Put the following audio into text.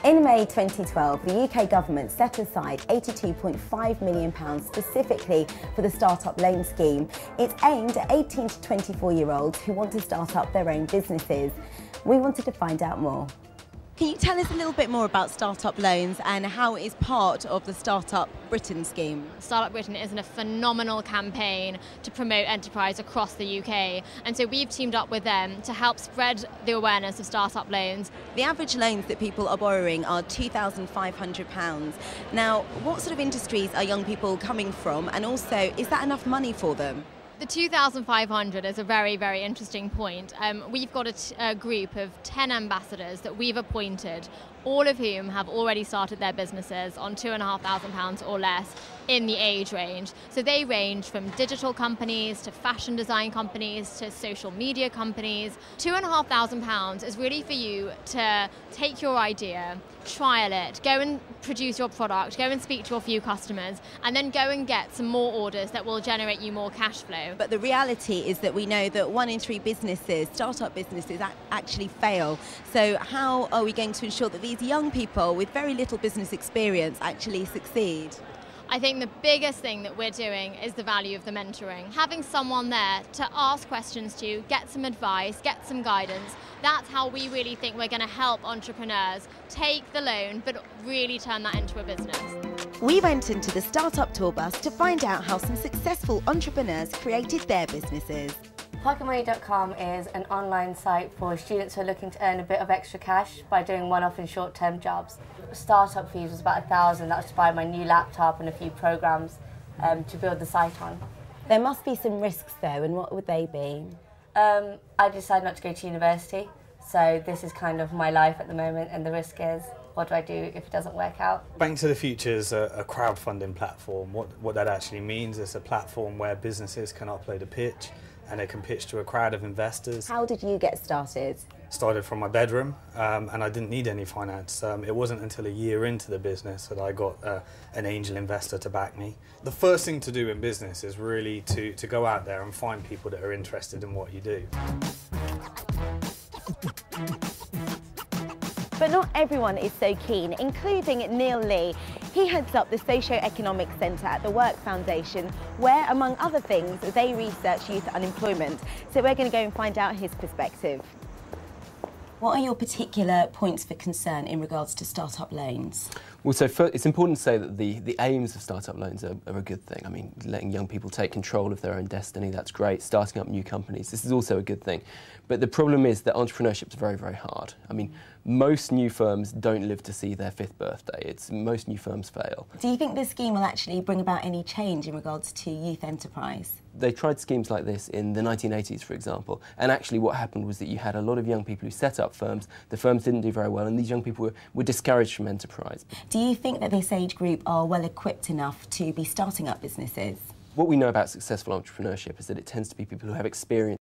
In May 2012, the UK government set aside £82.5 million specifically for the Start-up Loan Scheme. It's aimed at 18 to 24-year-olds who want to start up their own businesses. We wanted to find out more. Can you tell us a little bit more about Start-up Loans and how it is part of the Start-up Britain scheme? Start-up Britain is a phenomenal campaign to promote enterprise across the UK, and so we've teamed up with them to help spread the awareness of Start-up loans. The average loans that people are borrowing are £2,500. Now, what sort of industries are young people coming from, and also, is that enough money for them? The 2,500 is a very, very interesting point. We've got a group of 10 ambassadors that we've appointed, all of whom have already started their businesses on £2,500 or less in the age range. So they range from digital companies to fashion design companies to social media companies. £2,500 is really for you to take your idea, trial it, go and produce your product, go and speak to a few customers, and then go and get some more orders that will generate you more cash flow. But the reality is that we know that 1 in 3 businesses, start-up businesses, actually fail. So how are we going to ensure that these young people with very little business experience actually succeed? I think the biggest thing that we're doing is the value of the mentoring. Having someone there to ask questions to, get some advice, get some guidance. That's how we really think we're going to help entrepreneurs take the loan but really turn that into a business. We went into the Startup Tour bus to find out how some successful entrepreneurs created their businesses. Pocketmoney.com is an online site for students who are looking to earn a bit of extra cash by doing one-off and short-term jobs. Startup fees was about £1,000. That was to buy my new laptop and a few programs to build the site on. There must be some risks though, and what would they be? I decided not to go to university, so this is kind of my life at the moment, and the risk is, what do I do if it doesn't work out? Bank to the Future is a crowdfunding platform. What that actually means is a platform where businesses can upload a pitch and they can pitch to a crowd of investors. How did you get started? Started from my bedroom, and I didn't need any finance. It wasn't until a year into the business that I got an angel investor to back me. The first thing to do in business is really to go out there and find people that are interested in what you do. But not everyone is so keen, including Neil Lee. He heads up the Socio-Economic Centre at the Work Foundation, where, among other things, they research youth unemployment. So we're going to go and find out his perspective. What are your particular points for concern in regards to start-up loans? Well, so it's important to say that the aims of start-up loans are a good thing. I mean, letting young people take control of their own destiny, that's great. Starting up new companies, this is also a good thing. But the problem is that entrepreneurship is very, very hard. I mean, most new firms don't live to see their 5th birthday. Most new firms fail. Do you think this scheme will actually bring about any change in regards to youth enterprise? They tried schemes like this in the 1980s, for example, and actually what happened was that you had a lot of young people who set up firms, the firms didn't do very well, and these young people were discouraged from enterprise. Do you think that this age group are well equipped enough to be starting up businesses? What we know about successful entrepreneurship is that it tends to be people who have experience